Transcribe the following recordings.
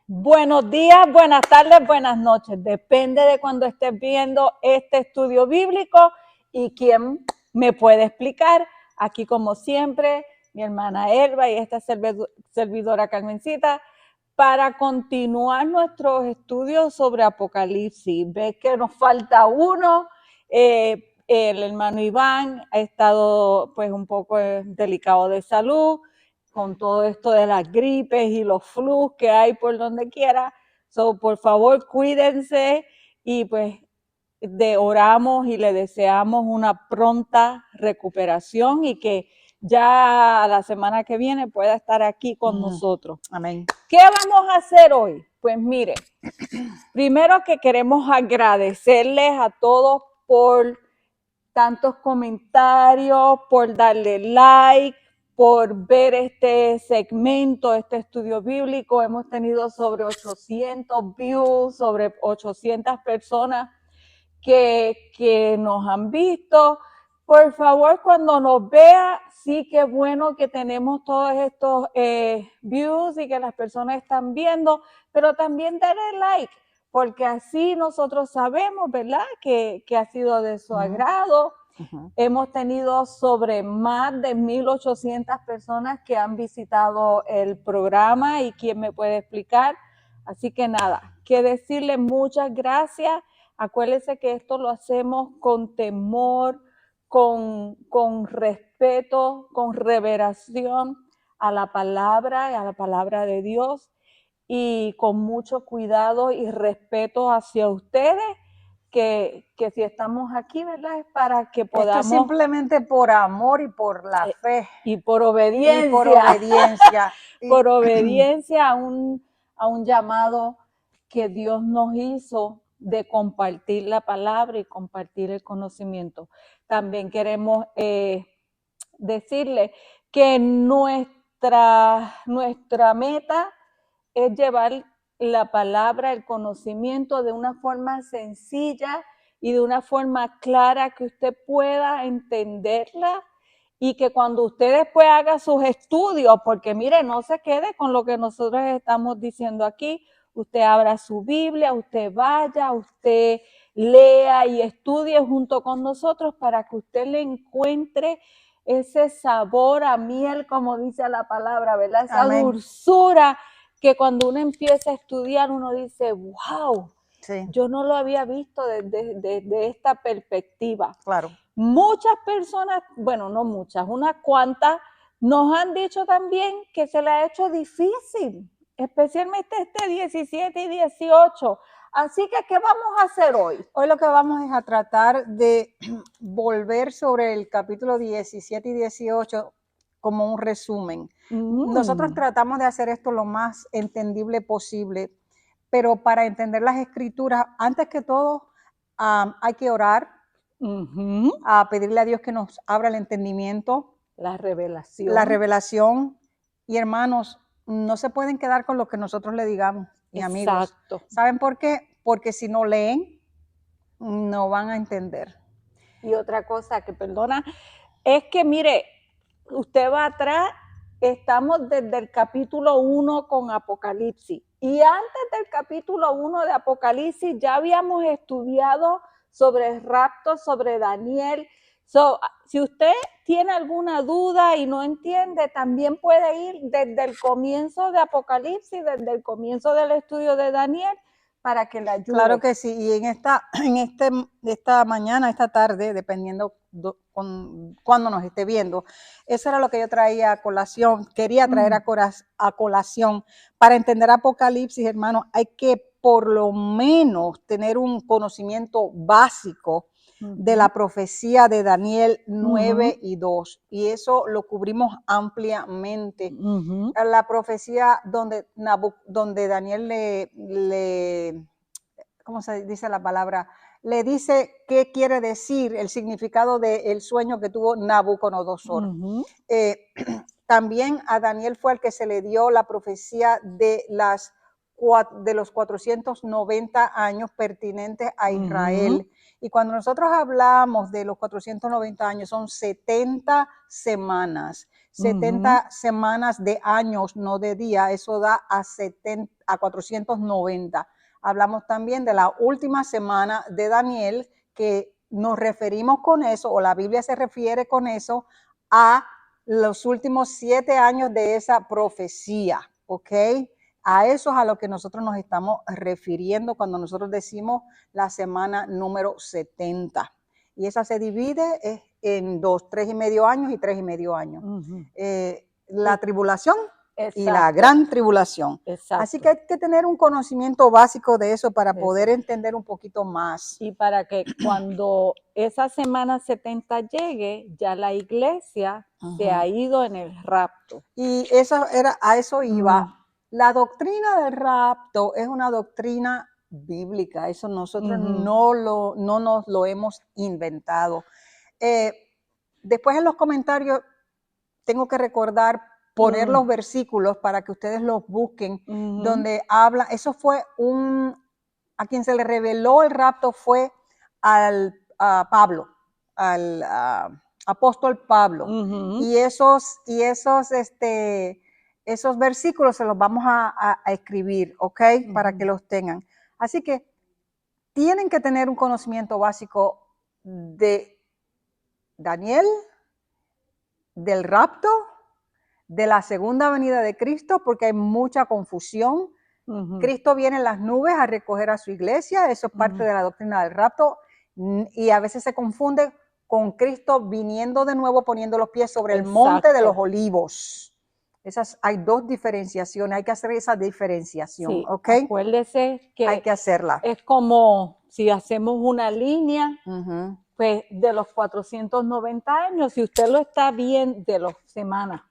Buenos días, buenas tardes, buenas noches. Depende de cuando estés viendo este estudio bíblico y quién me puede explicar. Aquí, como siempre, mi hermana Elba y esta servidora Carmencita, para continuar nuestros estudios sobre Apocalipsis. Ves que nos falta uno. El hermano Iván ha estado pues un poco delicado de salud con todo esto de las gripes y los flus que hay por donde quiera. Por favor, cuídense y pues oramos y le deseamos una pronta recuperación y que ya la semana que viene pueda estar aquí con nosotros. Amén. ¿Qué vamos a hacer hoy? Pues mire, primero que queremos agradecerles a todos por tantos comentarios, por darle like, por ver este segmento, este estudio bíblico. Hemos tenido sobre 800 views, sobre 800 personas que nos han visto. Por favor, cuando nos vea, sí que bueno que tenemos todos estos views y que las personas están viendo, pero también denle like, porque así nosotros sabemos, ¿verdad?, que ha sido de su agrado. Hemos tenido sobre más de 1,800 personas que han visitado el programa y quién me puede explicar. Así que nada, que decirle muchas gracias. Acuérdense que esto lo hacemos con temor, con respeto, con reveración a la palabra de Dios y con mucho cuidado y respeto hacia ustedes, que si estamos aquí, ¿verdad?, es para que podamos... Esto es simplemente por amor y por la fe. Y por obediencia. Y por obediencia. Por obediencia a un llamado que Dios nos hizo de compartir la palabra y compartir el conocimiento. También queremos decirle que nuestra meta es llevar la palabra, el conocimiento de una forma sencilla y de una forma clara que usted pueda entenderla y que cuando usted después haga sus estudios, porque mire, no se quede con lo que nosotros estamos diciendo aquí, usted abra su Biblia, usted vaya, usted lea y estudie junto con nosotros para que usted le encuentre ese sabor a miel, como dice la palabra, ¿verdad? Esa Amén. dulzura que cuando uno empieza a estudiar uno dice, wow, Sí. yo no lo había visto desde esta perspectiva. Claro. Muchas personas, bueno, no muchas, unas cuantas, nos han dicho también que se le ha hecho difícil, especialmente este 17 y 18. Así que, ¿qué vamos a hacer hoy? Hoy lo que vamos es a tratar de volver sobre el capítulo 17 y 18 como un resumen. Nosotros tratamos de hacer esto lo más entendible posible, pero para entender las escrituras, antes que todo, hay que orar, a pedirle a Dios que nos abra el entendimiento, la revelación. Y hermanos, no se pueden quedar con lo que nosotros le digamos, ni amigos. Exacto. ¿Saben por qué? Porque si no leen, no van a entender. Y otra cosa que perdona, es que mire, usted va atrás, estamos desde el capítulo 1 con Apocalipsis. Y antes del capítulo 1 de Apocalipsis ya habíamos estudiado sobre el rapto, sobre Daniel. Si usted tiene alguna duda y no entiende, también puede ir desde el comienzo de Apocalipsis, desde el comienzo del estudio de Daniel, para que le ayude. Claro que sí, y en esta mañana, esta tarde, dependiendo cuándo nos esté viendo, eso era lo que yo traía a colación, quería traer a colación. Para entender Apocalipsis, hermano, hay que por lo menos tener un conocimiento básico de la profecía de Daniel 9 y 2, y eso lo cubrimos ampliamente. La profecía donde Daniel le ¿cómo se dice la palabra? Le dice qué quiere decir el significado del sueño que tuvo Nabucodonosor. También a Daniel fue al que se le dio la profecía de los 490 años pertinentes a Israel. Y cuando nosotros hablamos de los 490 años, son 70 semanas. 70 semanas de años, no de día, eso da a 490. Hablamos también de la última semana de Daniel, que nos referimos con eso, o la Biblia se refiere con eso, a los últimos 7 años de esa profecía, ¿ok? A eso es a lo que nosotros nos estamos refiriendo cuando nosotros decimos la semana número 70. Y esa se divide en 2, 3,5 años y 3,5 años. La tribulación y la gran tribulación. Exacto. Así que hay que tener un conocimiento básico de eso para poder entender un poquito más. Y para que cuando esa semana 70 llegue, ya la iglesia se ha ido en el rapto. Y eso era, a eso iba. La doctrina del rapto es una doctrina bíblica. Eso nosotros no nos lo hemos inventado. Después en los comentarios tengo que recordar poner los versículos para que ustedes los busquen, donde habla, eso fue a quien se le reveló el rapto fue a Pablo, al apóstol Pablo. Y esos versículos se los vamos a escribir, ¿ok? Para que los tengan. Así que tienen que tener un conocimiento básico de Daniel, del rapto, de la segunda venida de Cristo, porque hay mucha confusión. Cristo viene en las nubes a recoger a su iglesia, eso es parte de la doctrina del rapto, y a veces se confunde con Cristo viniendo de nuevo, poniendo los pies sobre el monte de los olivos. Hay dos diferenciaciones, hay que hacer esa diferenciación, sí, ¿ok? Acuérdese que hay que hacerla. Es como si hacemos una línea, pues de los 490 años, si usted lo está viendo de las semanas.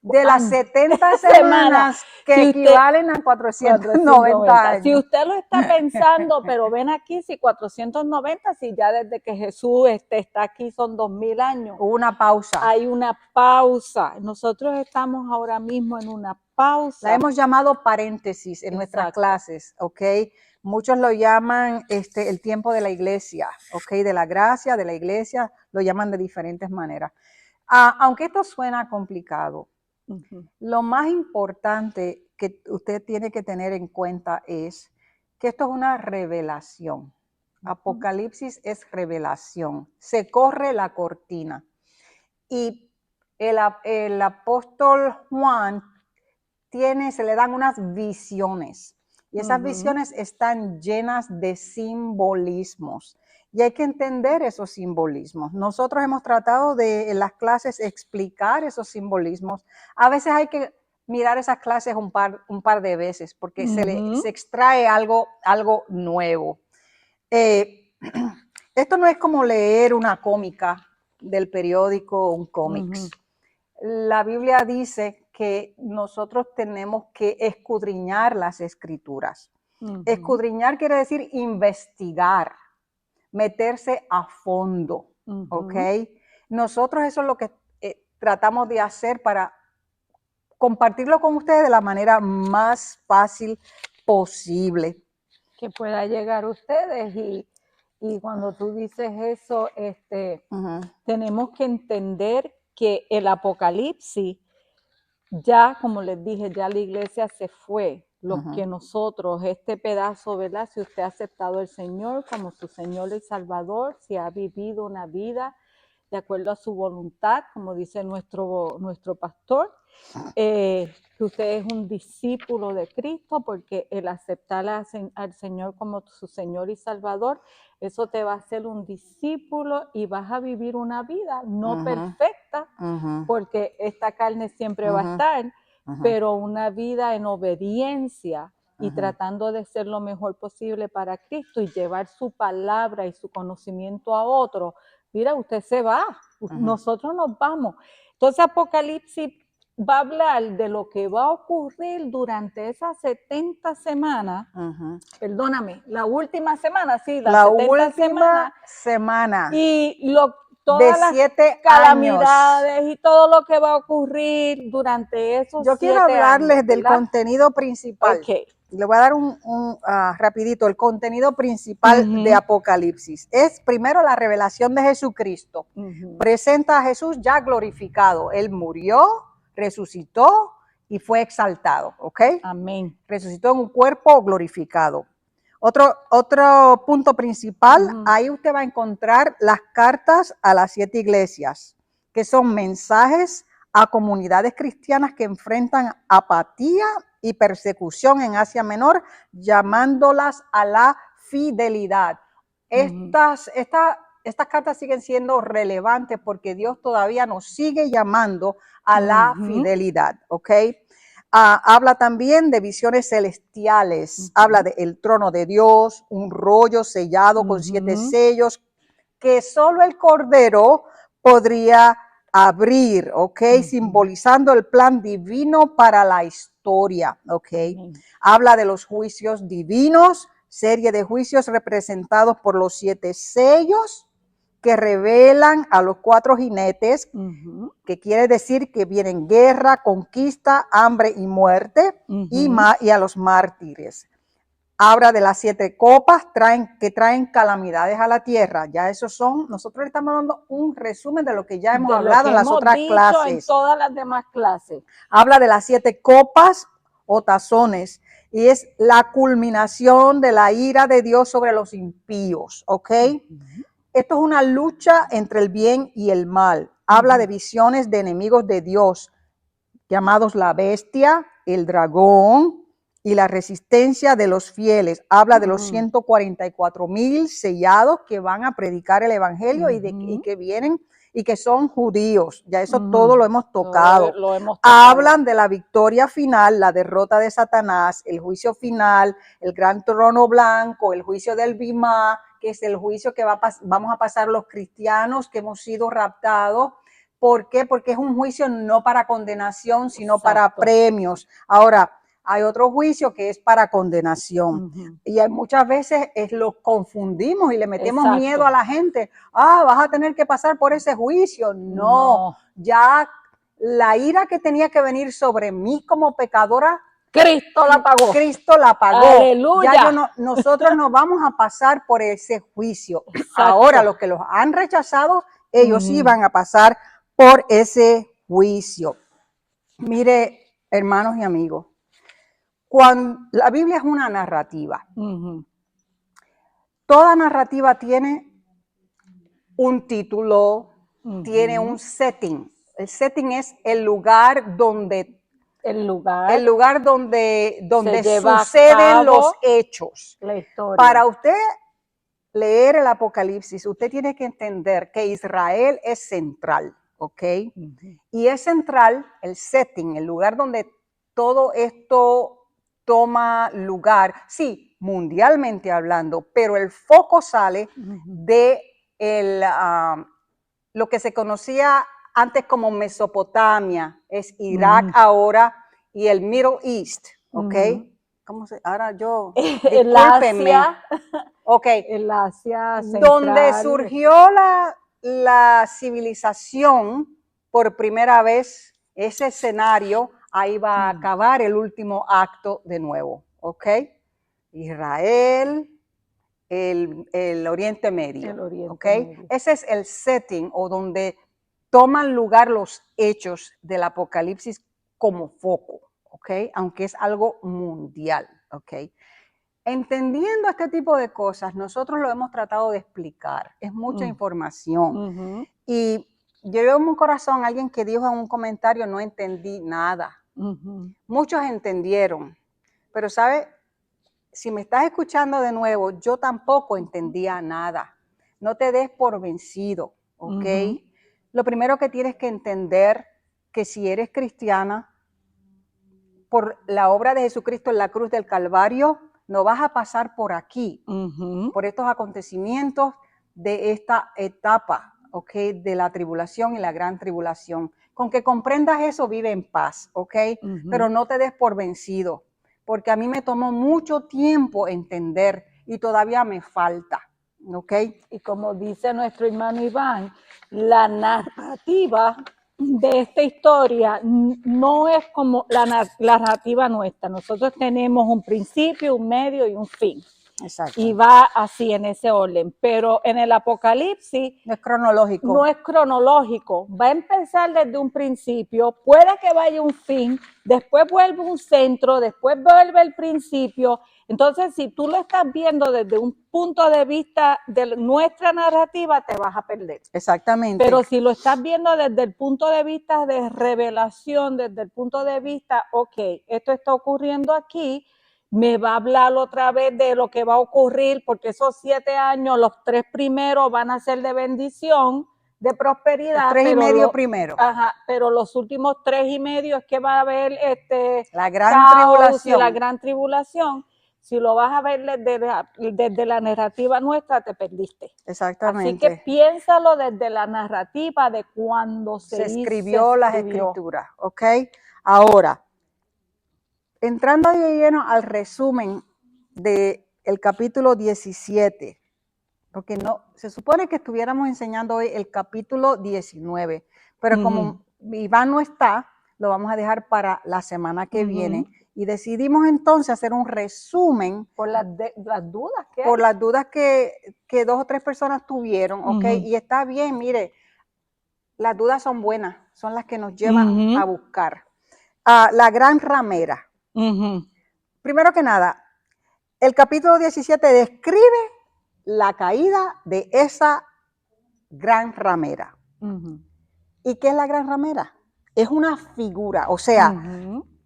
De las 70 semanas que si equivalen a 490 años. Si usted lo está pensando, pero ven aquí, si 490, si ya desde que Jesús está aquí son 2000 años. Una pausa. Hay una pausa. Nosotros estamos ahora mismo en una pausa. La hemos llamado paréntesis en nuestras clases, ¿ok? Muchos lo llaman el tiempo de la iglesia, ¿ok? De la gracia, de la iglesia, lo llaman de diferentes maneras. Aunque esto suena complicado, lo más importante que usted tiene que tener en cuenta es que esto es una revelación. Apocalipsis es revelación. Se corre la cortina. Y el apóstol Juan se le dan unas visiones. Y esas visiones están llenas de simbolismos. Y hay que entender esos simbolismos. Nosotros hemos tratado de en las clases explicar esos simbolismos. A veces hay que mirar esas clases un par de veces porque se extrae algo nuevo. Esto no es como leer una cómica del periódico o un cómics. La Biblia dice que nosotros tenemos que escudriñar las escrituras. Escudriñar quiere decir investigar, meterse a fondo, ¿ok? Nosotros eso es lo que tratamos de hacer para compartirlo con ustedes de la manera más fácil posible. Que pueda llegar a ustedes y cuando tú dices eso, tenemos que entender que el Apocalipsis, ya como les dije, ya la iglesia se fue. Lo que nosotros, este pedazo, ¿verdad? Si usted ha aceptado al Señor como su Señor y Salvador, si ha vivido una vida de acuerdo a su voluntad, como dice nuestro pastor, que usted es un discípulo de Cristo, porque el aceptar al Señor como su Señor y Salvador, eso te va a hacer un discípulo y vas a vivir una vida no perfecta, porque esta carne siempre va a estar, pero una vida en obediencia y tratando de ser lo mejor posible para Cristo y llevar su palabra y su conocimiento a otro. Mira, usted se va, nosotros nos vamos. Entonces Apocalipsis va a hablar de lo que va a ocurrir durante esas 70 semanas, perdóname, la última semana, sí, la 70 última semana. Y todas las calamidades y todo lo que va a ocurrir durante esos 7 años. Yo quiero hablarles del contenido principal. le voy a dar rapidito el contenido principal de Apocalipsis. Es primero la revelación de Jesucristo. Presenta a Jesús ya glorificado. Él murió, resucitó y fue exaltado, ¿ok? Amén. Resucitó en un cuerpo glorificado. Otro punto principal, ahí usted va a encontrar las cartas a las 7 iglesias, que son mensajes a comunidades cristianas que enfrentan apatía y persecución en Asia Menor, llamándolas a la fidelidad. Estas cartas siguen siendo relevantes porque Dios todavía nos sigue llamando a la fidelidad, ¿ok? Habla también de visiones celestiales, habla del trono de Dios, un rollo sellado con 7 sellos que solo el Cordero podría abrir, ¿ok? Simbolizando el plan divino para la historia, ¿ok? Habla de los juicios divinos, serie de juicios representados por los 7 sellos que revelan a los 4 jinetes, que quiere decir que vienen guerra, conquista, hambre y muerte, y a los mártires. Habla de las 7 copas que traen calamidades a la tierra. Ya esos son, nosotros le estamos dando un resumen de lo que ya hemos hablado en las otras clases. En todas las demás clases. Habla de las 7 copas o tazones y es la culminación de la ira de Dios sobre los impíos, ¿ok? Esto es una lucha entre el bien y el mal. Habla de visiones de enemigos de Dios, llamados la bestia, el dragón y la resistencia de los fieles. Habla de los 144,000 sellados que van a predicar el evangelio y que vienen y que son judíos. Ya eso todo lo hemos tocado. Hablan de la victoria final, la derrota de Satanás, el juicio final, el gran trono blanco, el juicio del Bimá, que es el juicio que vamos a pasar los cristianos que hemos sido raptados. ¿Por qué? Porque es un juicio no para condenación, sino para premios. Ahora, hay otro juicio que es para condenación. Y muchas veces lo confundimos y le metemos miedo a la gente. Vas a tener que pasar por ese juicio. No, ya la ira que tenía que venir sobre mí como pecadora, Cristo la pagó. Cristo la pagó. Aleluya. Ya nosotros no vamos a pasar por ese juicio. Ahora, los que los han rechazado, ellos sí van a pasar por ese juicio. Mire, hermanos y amigos, cuando la Biblia es una narrativa, toda narrativa tiene un título, tiene un setting. El setting es el lugar donde suceden los hechos. La historia. Para usted leer el Apocalipsis, usted tiene que entender que Israel es central, ¿ok? Y es central el setting, el lugar donde todo esto toma lugar, sí, mundialmente hablando, pero el foco sale de lo que se conocía antes como Mesopotamia, es Irak ahora, y el Middle East, ¿ok? ¿Cómo se? Ahora yo, el Asia, ok, el Asia central, donde surgió la civilización por primera vez, ese escenario, ahí va a acabar el último acto de nuevo, ¿ok? Israel, el Oriente Medio, ¿ok? Ese es el setting o donde toman lugar los hechos del Apocalipsis como foco, ¿ok? Aunque es algo mundial, ¿ok? Entendiendo este tipo de cosas, nosotros lo hemos tratado de explicar. Es mucha información. Y yo veo en mi corazón a alguien que dijo en un comentario, no entendí nada. Muchos entendieron, pero ¿sabe? Si me estás escuchando de nuevo, yo tampoco entendía nada. No te des por vencido, ¿ok? Lo primero que tienes que entender que si eres cristiana, por la obra de Jesucristo en la cruz del Calvario, no vas a pasar por aquí, por estos acontecimientos de esta etapa, ¿ok? De la tribulación y la gran tribulación. Con que comprendas eso, vive en paz, ¿ok? Pero no te des por vencido, porque a mí me tomó mucho tiempo entender y todavía me falta, ¿ok? Y como dice nuestro hermano Iván, la narrativa de esta historia no es como la narrativa nuestra. Nosotros tenemos un principio, un medio y un fin. Exacto. Y va así en ese orden. Pero en el Apocalipsis No es cronológico. no es cronológico. Va a empezar desde un principio, puede que vaya un fin, después vuelve un centro, después vuelve el principio. Entonces, si tú lo estás viendo desde un punto de vista de nuestra narrativa, te vas a perder. Exactamente. Pero si lo estás viendo desde el punto de vista de revelación, desde el punto de vista, ok, esto está ocurriendo aquí, me va a hablar otra vez de lo que va a ocurrir, porque esos 7 años, los 3 primeros van a ser de bendición, de prosperidad. Los 3 y medio primero. Ajá, pero los últimos 3 y medio es que va a haber la gran caos tribulación. y la gran tribulación. Si lo vas a ver desde la narrativa nuestra, te perdiste. Exactamente. Así que piénsalo desde la narrativa de cuando se escribió las escrituras, ¿ok? Ahora, entrando de lleno al resumen del capítulo 17, porque no, se supone que estuviéramos enseñando hoy el capítulo 19, pero como Iván no está, lo vamos a dejar para la semana que viene. Y decidimos entonces hacer un resumen. Por las dudas que por las dudas que 2 o 3 personas tuvieron, ¿ok? Y está bien, mire, las dudas son buenas, son las que nos llevan a buscar. La gran ramera. Primero que nada, el capítulo 17 describe la caída de esa gran ramera. ¿Y qué es la gran ramera? Es una figura, o sea,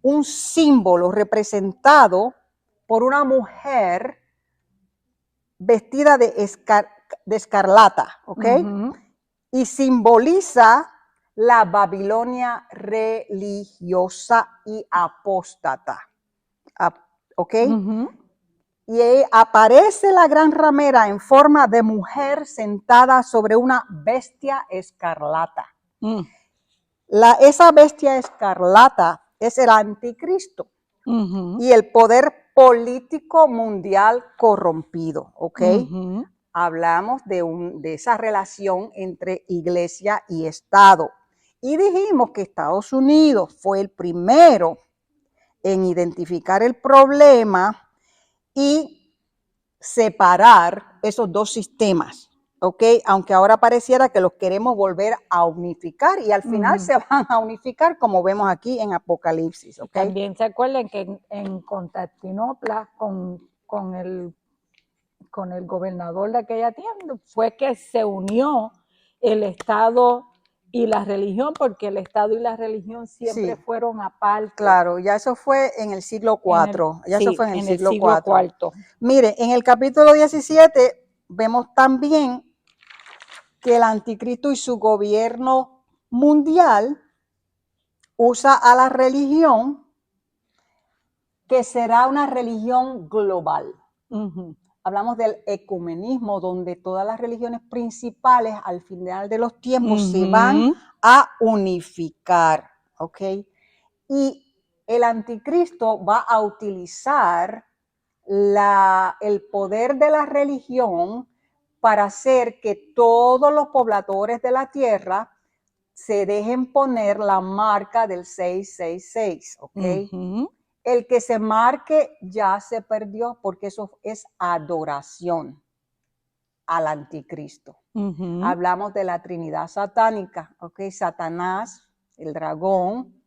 un símbolo representado por una mujer vestida de escarlata, ¿ok? Y simboliza la Babilonia religiosa y apóstata, ¿ok? Y aparece la gran ramera en forma de mujer sentada sobre una bestia escarlata. Esa bestia escarlata es el anticristo y el poder político mundial corrompido, ¿ok? Hablamos de esa relación entre iglesia y Estado. Y dijimos que Estados Unidos fue el primero en identificar el problema y separar esos dos sistemas, ¿ok? Aunque ahora pareciera que los queremos volver a unificar y al final se van a unificar como vemos aquí en Apocalipsis, ¿ok? También se acuerdan que en Constantinopla con el gobernador de aquella tienda fue que se unió el Estado y la religión, porque el Estado y la religión siempre fueron aparte. Claro, ya eso fue en el siglo IV. Eso fue en el siglo IV. Mire, en el capítulo 17 vemos también que el anticristo y su gobierno mundial usa a la religión, que será una religión global. Hablamos del ecumenismo, donde todas las religiones principales al final de los tiempos se van a unificar, ¿ok? Y el anticristo va a utilizar el poder de la religión para hacer que todos los pobladores de la tierra se dejen poner la marca del 666, ¿ok? El que se marque ya se perdió, porque eso es adoración al anticristo. Hablamos de la Trinidad satánica, ¿ok? Satanás, el dragón,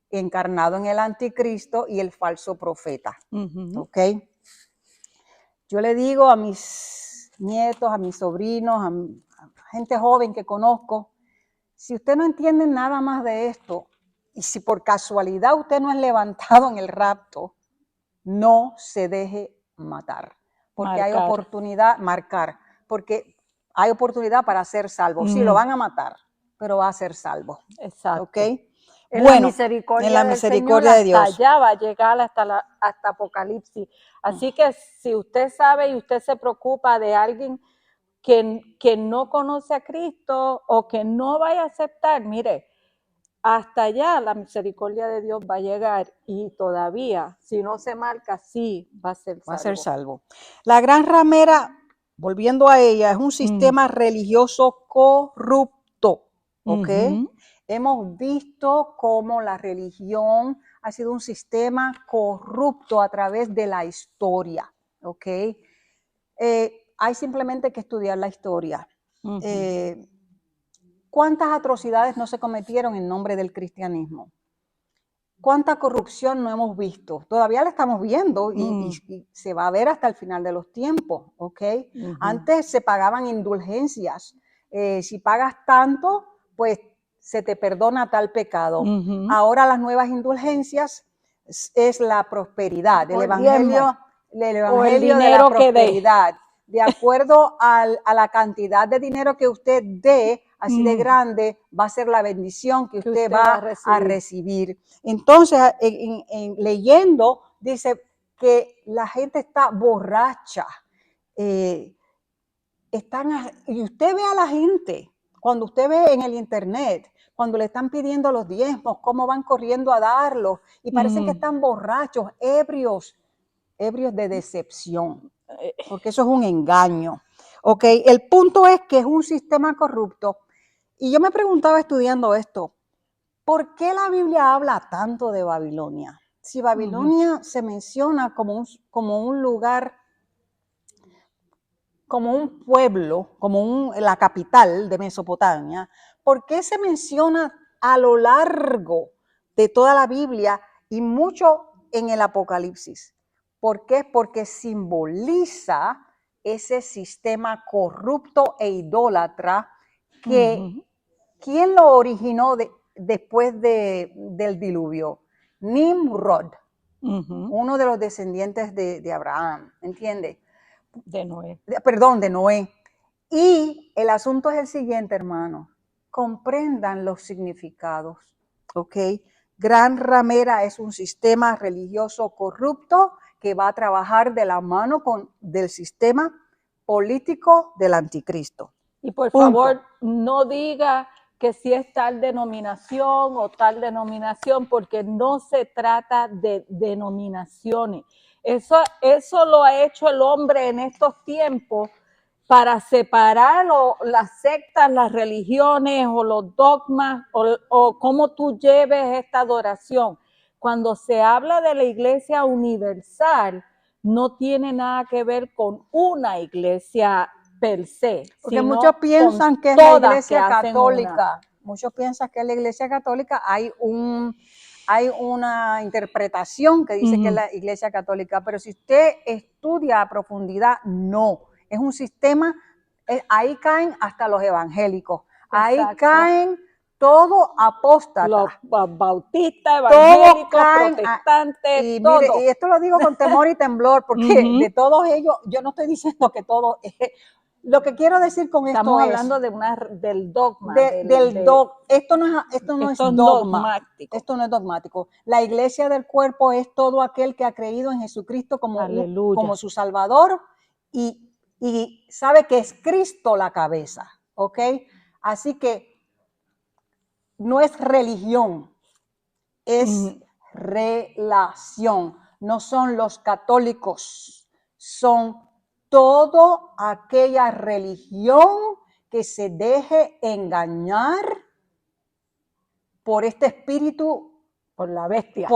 encarnado en el anticristo y el falso profeta, ¿ok? Yo le digo a mis nietos, a mis sobrinos, a gente joven que conozco, si usted no entiende nada más de esto, y si por casualidad usted no es levantado en el rapto, no se deje matar, porque hay oportunidad, porque hay oportunidad para ser salvo. Sí, lo van a matar, pero va a ser salvo. Exacto. ¿Ok? En la misericordia del Señor, de Dios. Hasta allá va a llegar hasta Apocalipsis. Así que si usted sabe y usted se preocupa de alguien que no conoce a Cristo o que no vaya a aceptar, mire, hasta allá la misericordia de Dios va a llegar y todavía, si no se marca, sí va a ser salvo. Va a ser salvo. La gran ramera, volviendo a ella, es un sistema religioso corrupto, ¿ok? hemos visto cómo la religión ha sido un sistema corrupto a través de la historia, ¿ok? Hay simplemente que estudiar la historia. ¿Cuántas atrocidades no se cometieron en nombre del cristianismo? ¿Cuánta corrupción no hemos visto? Todavía la estamos viendo y se va a ver hasta el final de los tiempos, ¿ok? Antes se pagaban indulgencias. Si pagas tanto, pues se te perdona tal pecado. Ahora las nuevas indulgencias es la prosperidad, el evangelio de la prosperidad. De acuerdo a la cantidad de dinero que usted dé, así de grande, va a ser la bendición que usted va a recibir. Entonces, leyendo, dice que la gente está borracha. Y usted ve a la gente, cuando usted ve en el internet, cuando le están pidiendo los diezmos, cómo van corriendo a darlos, y parece que están borrachos, ebrios de decepción, porque eso es un engaño. ¿Ok? El punto es que es un sistema corrupto. Y yo me preguntaba estudiando esto, ¿por qué la Biblia habla tanto de Babilonia? Si Babilonia se menciona como un lugar, como un pueblo, como la capital de Mesopotamia, ¿por qué se menciona a lo largo de toda la Biblia y mucho en el Apocalipsis? ¿Por qué? Porque simboliza ese sistema corrupto e idólatra que ¿quién lo originó después del diluvio? Nimrod, uno de los descendientes de Abraham, ¿entiendes? De Noé. De Noé. Y el asunto es el siguiente, hermano. Comprendan los significados, ¿ok? Gran Ramera es un sistema religioso corrupto que va a trabajar de la mano del sistema político del anticristo. Y por favor, no diga que si es tal denominación o tal denominación, porque no se trata de denominaciones. Eso lo ha hecho el hombre en estos tiempos para separar las sectas, las religiones o los dogmas o cómo tú lleves esta adoración. Cuando se habla de la iglesia universal, no tiene nada que ver con una iglesia per se. Porque muchos piensan que es la iglesia católica. Muchos piensan que en la iglesia católica hay una interpretación que dice que es la iglesia católica, pero si usted estudia a profundidad, no. Es un sistema, ahí caen hasta los evangélicos, ahí caen todos apóstatas. Los bautistas, evangélicos, protestantes, y todo. Mire, y esto lo digo con temor y temblor, porque de todos ellos, yo no estoy diciendo que todos... Lo que quiero decir con esto estamos hablando del dogma. Esto no es dogma. Esto no es dogmático. La iglesia del cuerpo es todo aquel que ha creído en Jesucristo como su Salvador y sabe que es Cristo la cabeza. ¿Ok? Así que no es religión, es relación. No son los católicos, son toda aquella religión que se deje engañar por este espíritu, por la bestia,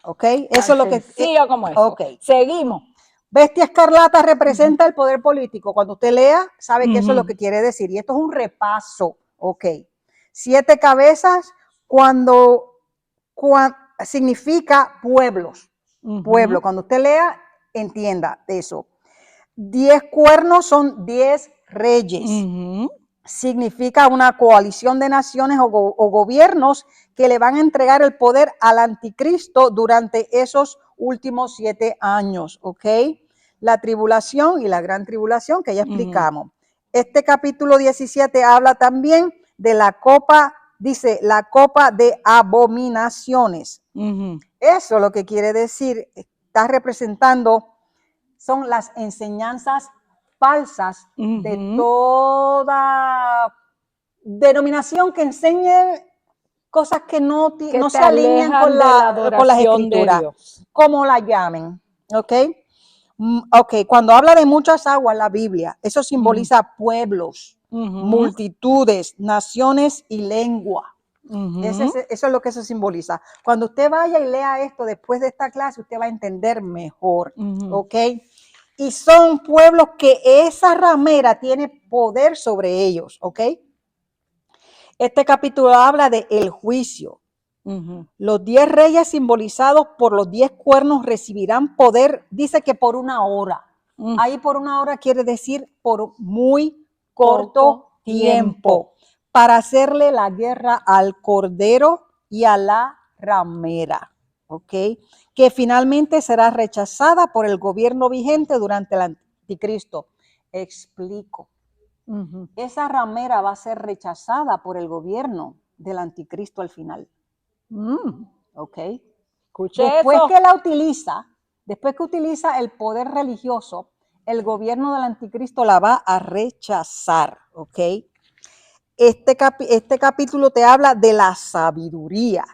¿ok? Eso es lo que... como eso. Okay. Seguimos. Bestia escarlata representa el poder político. Cuando usted lea, sabe que eso es lo que quiere decir. Y esto es un repaso, ¿ok? 7 cabezas cuando significa pueblos. Pueblo. Cuando usted lea, entienda eso. 10 cuernos son 10 reyes. Significa una coalición de naciones o gobiernos que le van a entregar el poder al anticristo durante esos últimos 7 años, ¿ok? La tribulación y la gran tribulación que ya explicamos. Este capítulo 17 habla también de la copa, dice, la copa de abominaciones. Eso lo que quiere decir, está representando, son las enseñanzas falsas de toda denominación que enseñe cosas que no se alinean con las escrituras, como la llamen, ¿ok? Ok, cuando habla de muchas aguas la Biblia, eso simboliza pueblos, multitudes, naciones y lengua, Eso es lo que eso simboliza. Cuando usted vaya y lea esto después de esta clase, usted va a entender mejor, ¿ok? Y son pueblos que esa ramera tiene poder sobre ellos, ¿ok? Este capítulo habla de el juicio. Los 10 reyes simbolizados por los 10 cuernos recibirán poder, dice que por una hora. Ahí por una hora quiere decir por muy corto tiempo, para hacerle la guerra al cordero y a la ramera, ¿ok? Que finalmente será rechazada por el gobierno vigente durante el anticristo. Explico. Esa ramera va a ser rechazada por el gobierno del anticristo al final. ¿Ok? Escuche Después eso. que la utiliza, después que utiliza el poder religioso, el gobierno del anticristo la va a rechazar. ¿Ok? Este capítulo te habla de la sabiduría,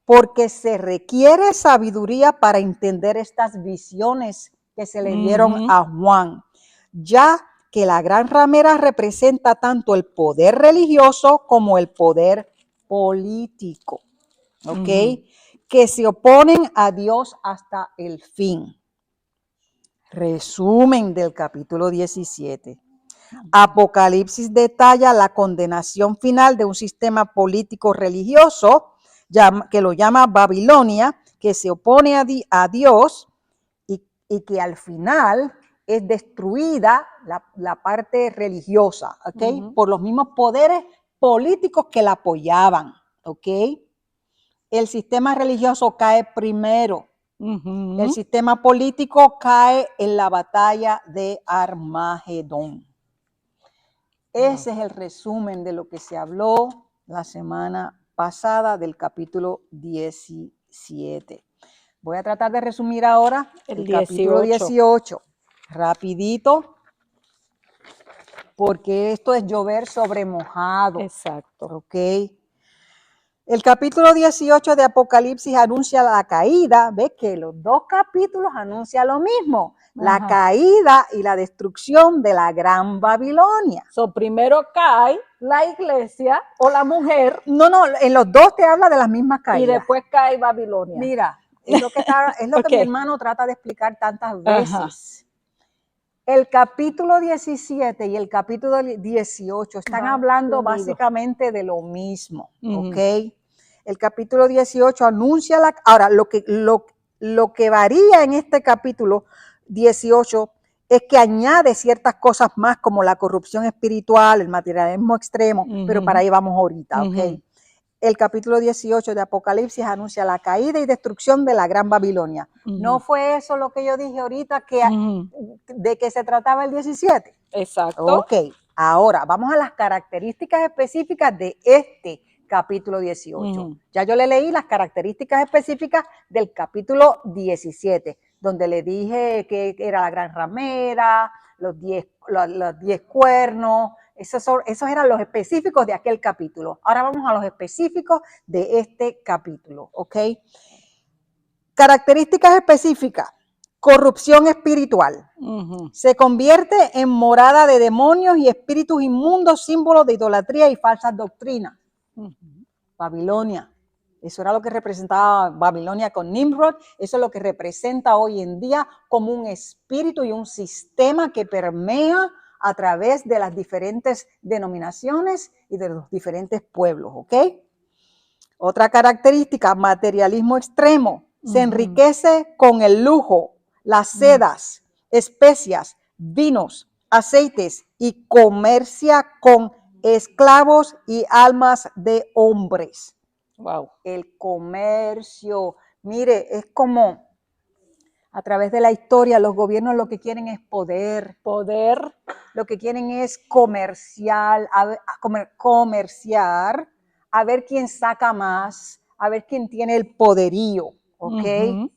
porque se requiere sabiduría para entender estas visiones que se le dieron a Juan, ya que la gran ramera representa tanto el poder religioso como el poder político, ¿ok? Que se oponen a Dios hasta el fin. Resumen del capítulo 17. Apocalipsis detalla la condenación final de un sistema político religioso que lo llama Babilonia, que se opone a Dios y que al final es destruida la parte religiosa, ¿ok? Por los mismos poderes políticos que la apoyaban, ¿ok? El sistema religioso cae primero. El sistema político cae en la batalla de Armagedón. Ese es el resumen de lo que se habló la semana pasada del capítulo 17. Voy a tratar de resumir ahora el capítulo 18, rapidito, porque esto es llover sobre mojado. Exacto. ¿Ok? El capítulo 18 de Apocalipsis anuncia la caída. ¿Ves que los dos capítulos anuncian lo mismo? La caída y la destrucción de la gran Babilonia. Primero cae la iglesia o la mujer. No, en los dos te habla de las mismas caídas. Y después cae Babilonia. Mira, es lo que mi hermano trata de explicar tantas veces. El capítulo 17 y el capítulo 18 están hablando básicamente de lo mismo, ¿ok? El capítulo 18 anuncia Ahora, lo que varía en este capítulo 18 es que añade ciertas cosas más como la corrupción espiritual, el materialismo extremo, pero para ahí vamos ahorita, ¿ok? El capítulo 18 de Apocalipsis anuncia la caída y destrucción de la gran Babilonia. ¿No fue eso lo que yo dije ahorita de que se trataba el 17? Exacto. Ok, ahora vamos a las características específicas de este capítulo 18. Ya yo le leí las características específicas del capítulo 17, donde le dije que era la gran ramera, los 10 cuernos. Esos eran los específicos de aquel capítulo. Ahora vamos a los específicos de este capítulo, ¿ok? Características específicas. Corrupción espiritual. Se convierte en morada de demonios y espíritus inmundos, símbolos de idolatría y falsas doctrinas. Babilonia. Eso era lo que representaba Babilonia con Nimrod. Eso es lo que representa hoy en día como un espíritu y un sistema que permea a través de las diferentes denominaciones y de los diferentes pueblos, ¿ok? Otra característica, materialismo extremo. Se enriquece con el lujo, las sedas, especias, vinos, aceites y comercia con esclavos y almas de hombres. Wow. El comercio, mire, es como a través de la historia los gobiernos lo que quieren es poder. Lo que quieren es comerciar, a ver quién saca más, a ver quién tiene el poderío, ¿ok?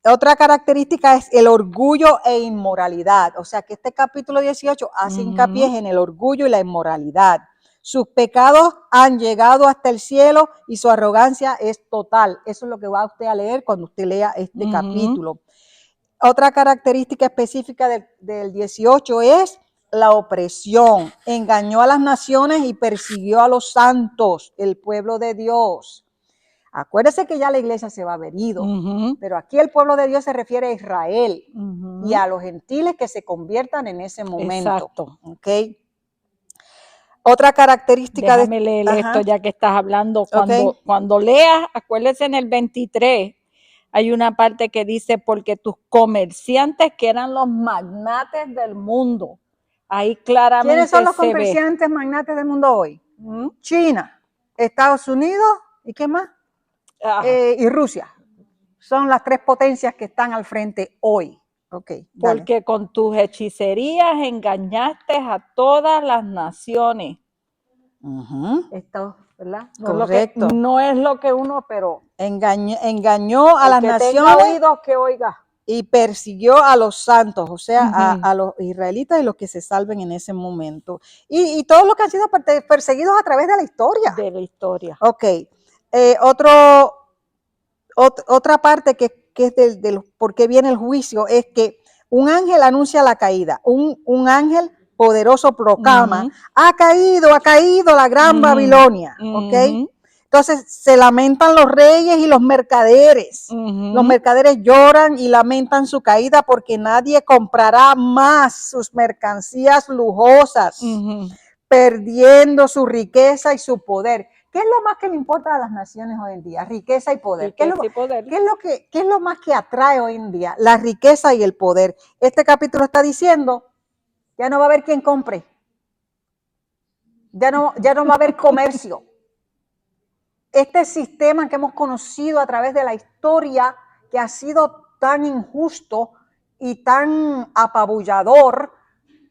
Otra característica es el orgullo e inmoralidad. O sea que este capítulo 18 hace hincapié en el orgullo y la inmoralidad. Sus pecados han llegado hasta el cielo y su arrogancia es total. Eso es lo que va usted a leer cuando usted lea este capítulo. Otra característica específica del 18 es la opresión, engañó a las naciones y persiguió a los santos, el pueblo de Dios. Acuérdese que ya la iglesia se va a haber ido, pero aquí el pueblo de Dios se refiere a Israel y a los gentiles que se conviertan en ese momento. Exacto. ¿Okay? Otra característica Déjame leer esto ya que estás hablando. Cuando leas, acuérdese en el 23, hay una parte que dice, porque tus comerciantes, que eran los magnates del mundo, ahí claramente ¿quiénes son los se ve. comerciantes magnates del mundo hoy? China, Estados Unidos, ¿y qué más? Y Rusia. Son las tres potencias que están al frente hoy. Okay, dale. Porque con tus hechicerías engañaste a todas las naciones. Esto, ¿verdad? Correcto. No es lo que uno, pero engañó a las naciones. Tenga oídos, que oiga. Y persiguió a los santos, o sea, a los israelitas y los que se salven en ese momento. Y todos los que han sido perseguidos a través de la historia. De la historia. Ok. Otra parte que es del por qué viene el juicio es que un ángel anuncia la caída. Un ángel poderoso proclama, ha caído la gran Babilonia. ¿Ok? Entonces se lamentan los reyes y los mercaderes. Los mercaderes lloran y lamentan su caída porque nadie comprará más sus mercancías lujosas, perdiendo su riqueza y su poder. ¿Qué es lo más que le importa a las naciones hoy en día? Riqueza y poder. ¿Qué es lo más que atrae hoy en día? La riqueza y el poder. Este capítulo está diciendo, ya no va a haber quien compre. Ya no va a haber comercio. Este sistema que hemos conocido a través de la historia, que ha sido tan injusto y tan apabullador,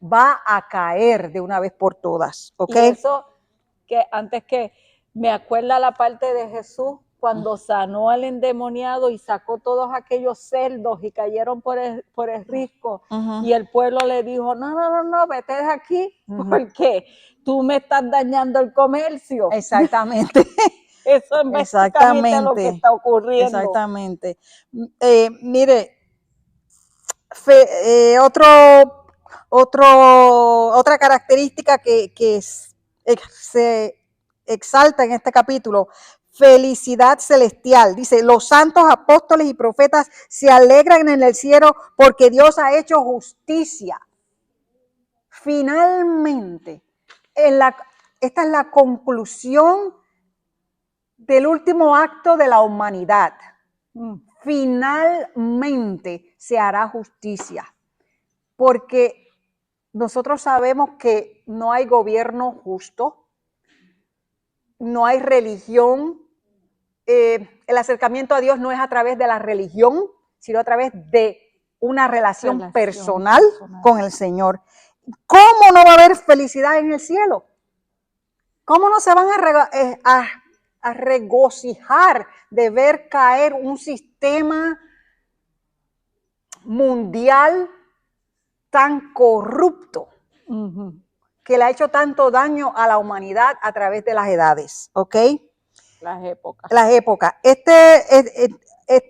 va a caer de una vez por todas. ¿Ok? Y eso, que antes que me acuerda la parte de Jesús, cuando sanó al endemoniado y sacó todos aquellos cerdos y cayeron por el risco, y el pueblo le dijo, no, vete de aquí, porque tú me estás dañando el comercio. Exactamente. Eso es básicamente lo que está ocurriendo. Exactamente. Mire, otra característica que se exalta en este capítulo, felicidad celestial. Dice, los santos apóstoles y profetas se alegran en el cielo porque Dios ha hecho justicia. Finalmente, esta es la conclusión del último acto de la humanidad. Finalmente se hará justicia, porque nosotros sabemos que no hay gobierno justo, no hay religión. El acercamiento a Dios no es a través de la religión, sino a través de una relación personal con el Señor. ¿Cómo no va a haber felicidad en el cielo? ¿Cómo no se van a regocijar de ver caer un sistema mundial tan corrupto que le ha hecho tanto daño a la humanidad a través de las edades? ¿Ok? Las épocas.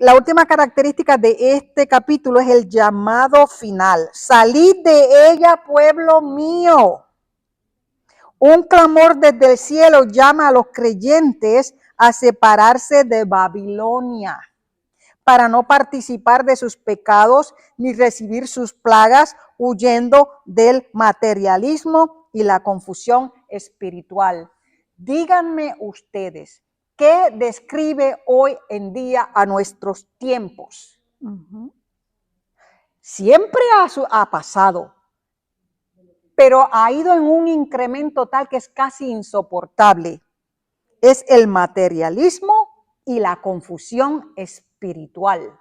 La última característica de este capítulo es el llamado final. Salid de ella, pueblo mío. Un clamor desde el cielo llama a los creyentes a separarse de Babilonia para no participar de sus pecados ni recibir sus plagas, huyendo del materialismo y la confusión espiritual. Díganme ustedes, ¿qué describe hoy en día a nuestros tiempos? Siempre ha pasado, pero ha ido en un incremento tal que es casi insoportable. Es el materialismo y la confusión espiritual.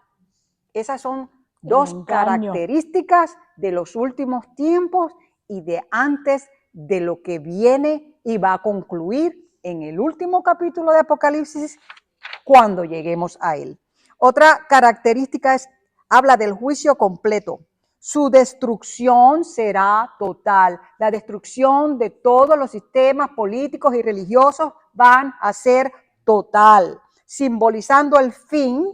Esas son dos características de los últimos tiempos y de antes de lo que viene y va a concluir en el último capítulo de Apocalipsis cuando lleguemos a él. Otra característica habla del juicio completo. Su destrucción será total. La destrucción de todos los sistemas políticos y religiosos van a ser total, simbolizando el fin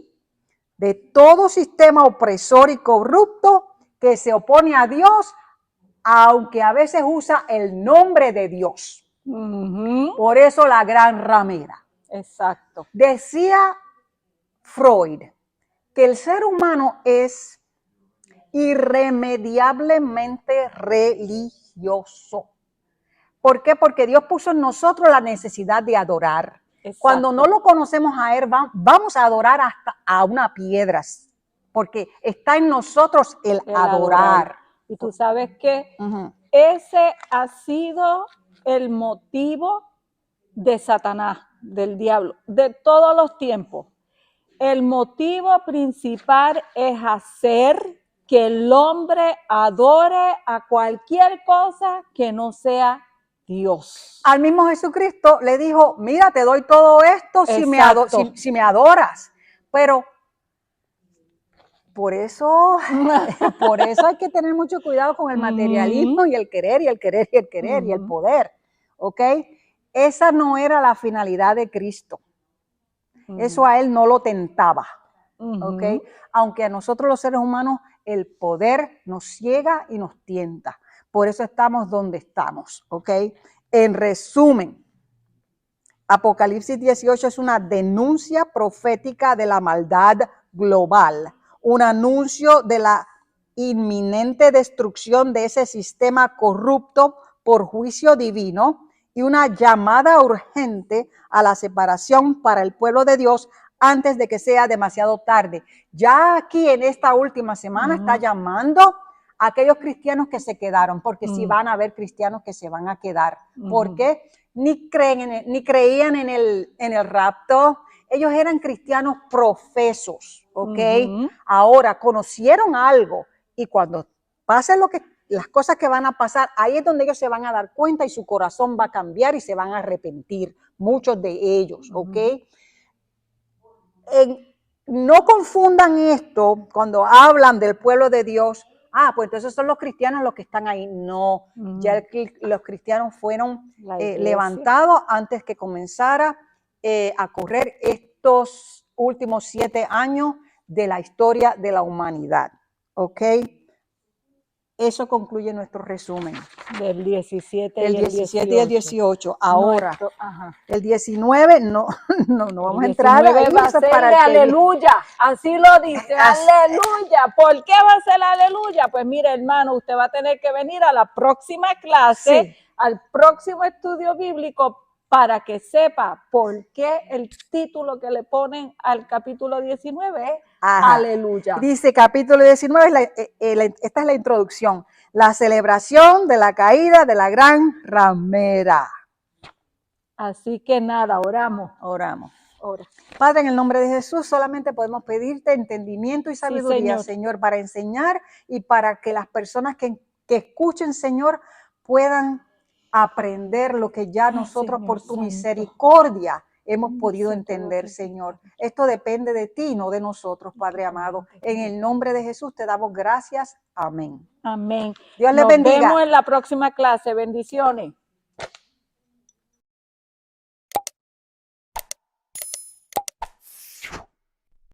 de todo sistema opresor y corrupto que se opone a Dios aunque a veces usa el nombre de Dios. Ujú. Por eso la gran ramera. Exacto. Decía Freud que el ser humano es irremediablemente religioso. ¿Por qué? Porque Dios puso en nosotros la necesidad de adorar. Exacto. Cuando no lo conocemos a Él, vamos a adorar hasta a una piedra, porque está en nosotros el adorar. Y tú sabes que Ujú. ese ha sido el motivo de Satanás, del diablo, de todos los tiempos. El motivo principal es hacer que el hombre adore a cualquier cosa que no sea Dios. Al mismo Jesucristo le dijo, mira, te doy todo esto si me adoras. Pero por eso hay que tener mucho cuidado con el materialismo y el querer y el querer y el querer y el poder. ¿Ok? Esa no era la finalidad de Cristo. Eso a Él no lo tentaba. ¿Ok? Aunque a nosotros los seres humanos el poder nos ciega y nos tienta. Por eso estamos donde estamos. ¿Ok? En resumen, Apocalipsis 18 es una denuncia profética de la maldad global, un anuncio de la inminente destrucción de ese sistema corrupto por juicio divino y una llamada urgente a la separación para el pueblo de Dios antes de que sea demasiado tarde. Ya aquí en esta última semana está llamando a aquellos cristianos que se quedaron, porque sí van a haber cristianos que se van a quedar. ¿Por qué? Ni creían en el rapto. Ellos eran cristianos profesos, ¿ok? Ahora conocieron algo y cuando pase las cosas que van a pasar, ahí es donde ellos se van a dar cuenta y su corazón va a cambiar y se van a arrepentir, muchos de ellos, ¿ok? No confundan esto cuando hablan del pueblo de Dios. Pues entonces son los cristianos los que están ahí. No, ya los cristianos fueron levantados antes que comenzara a correr estos últimos 7 años de la historia de la humanidad. ¿Ok? Eso concluye nuestro resumen. Del 17 El y el 17 y el 18. Ahora, ajá. el 19 no vamos a entrar ahí. Va a ser aleluya, así lo dice, aleluya. ¿Por qué va a ser aleluya? Pues mire, hermano, usted va a tener que venir a la próxima clase, al próximo estudio bíblico, para que sepa por qué el título que le ponen al capítulo 19 es aleluya. Dice capítulo 19, esta es la introducción, la celebración de la caída de la gran ramera. Así que nada, oramos. Ora. Padre, en el nombre de Jesús, solamente podemos pedirte entendimiento y sabiduría, Señor, para enseñar y para que las personas que escuchen, Señor, puedan aprender lo que ya nosotros por tu misericordia hemos podido entender, Señor. Esto depende de ti, no de nosotros, Padre amado. En el nombre de Jesús te damos gracias. Amén. Amén. Dios les bendiga. Nos vemos en la próxima clase. Bendiciones.